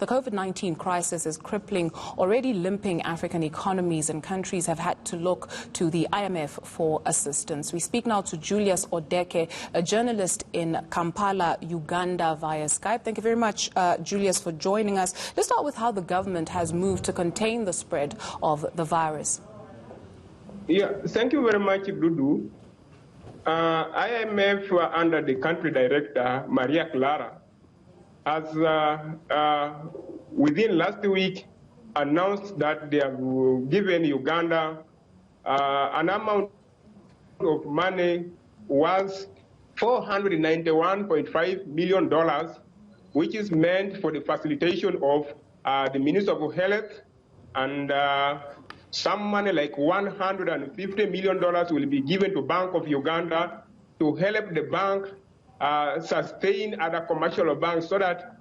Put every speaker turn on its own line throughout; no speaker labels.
The COVID-19 crisis is crippling already limping African economies, and countries have had to look to the IMF for assistance. We speak now to Julius Odeke, a journalist in Kampala, Uganda, via Skype. Thank you very much, Julius, for joining us. Let's start with how the government has moved to contain the spread of the virus.
Yeah, thank you very much, Dudu. IMF, under the country director, Maria Clara, has within last week announced that they have given Uganda an amount of money was $491.5 million, which is meant for the facilitation of the Minister of Health, and some money like $150 million will be given to Bank of Uganda to help the bank sustain other commercial banks, so that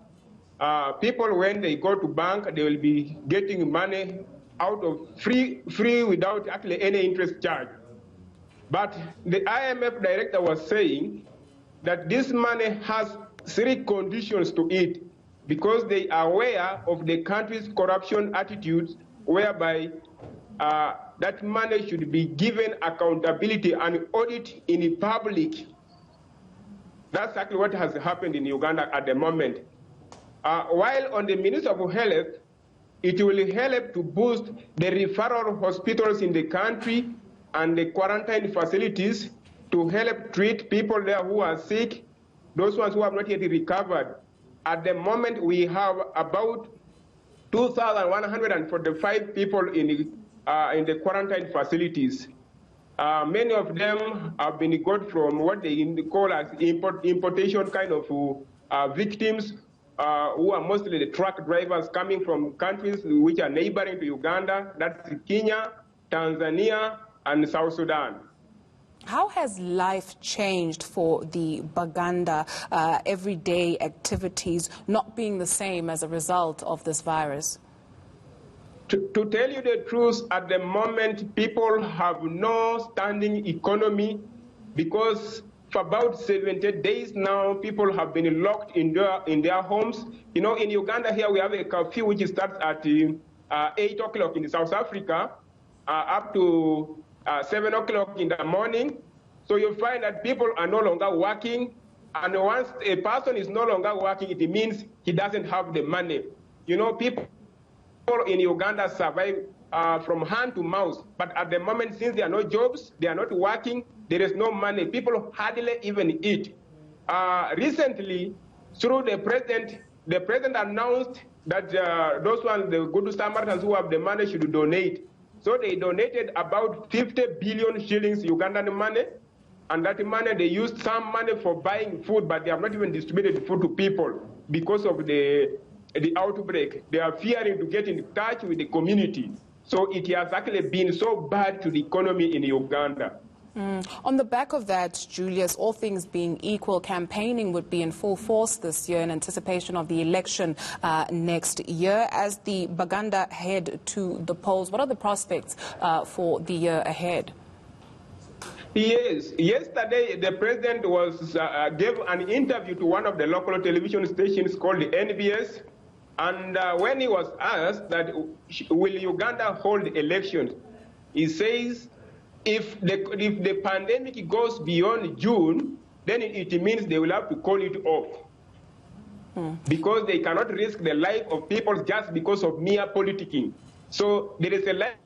people, when they go to bank, they will be getting money out of free without actually any interest charge. But the IMF director was saying that this money has 3 conditions to it, because they are aware of the country's corruption attitudes, whereby that money should be given accountability and audit in the public. That's exactly what has happened in Uganda at the moment. While on the Minister of Health, it will help to boost the referral hospitals in the country and the quarantine facilities to help treat people there who are sick, those ones who have not yet recovered. At the moment, we have about 2,145 people in the quarantine facilities. Many of them have been got from what they call as importation kind of victims, who are mostly the truck drivers coming from countries which are neighboring to Uganda. That's Kenya, Tanzania, and South Sudan.
How has life changed for the Baganda everyday activities not being the same as a result of this virus?
To tell you the truth, at the moment, people have no standing economy, because for about 70 days now, people have been locked in their homes. You know, in Uganda here, we have a curfew which starts at 8 o'clock in South Africa, up to 7 o'clock in the morning. So you find that people are no longer working, and once a person is no longer working, it means he doesn't have the money. You know, people in Uganda survive from hand to mouth, but at the moment, since there are no jobs, they are not working, there is no money, people hardly even eat. Recently, through the president announced that those ones, the good Samaritans who have the money, should donate. So they donated about 50 billion shillings Ugandan money, and that money, they used some money for buying food, but they have not even distributed food to people because of the outbreak. They are fearing to get in touch with the community. So it has actually been so bad to the economy in Uganda.
On the back of that, Julius, all things being equal, campaigning would be in full force this year in anticipation of the election next year. As the Baganda head to the polls, what are the prospects for the year ahead?
Yes. Yesterday, the president gave an interview to one of the local television stations called the NBS. And when he was asked that, will Uganda hold elections, he says, if the pandemic goes beyond June, then it means they will have to call it off. Because they cannot risk the life of people just because of mere politicking. So there is there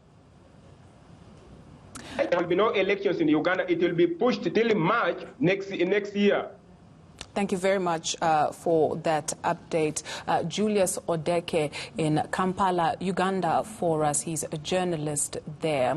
will be no elections in Uganda. It will be pushed till March next year.
Thank you very much for that update. Julius Odeke in Kampala, Uganda for us. He's a journalist there.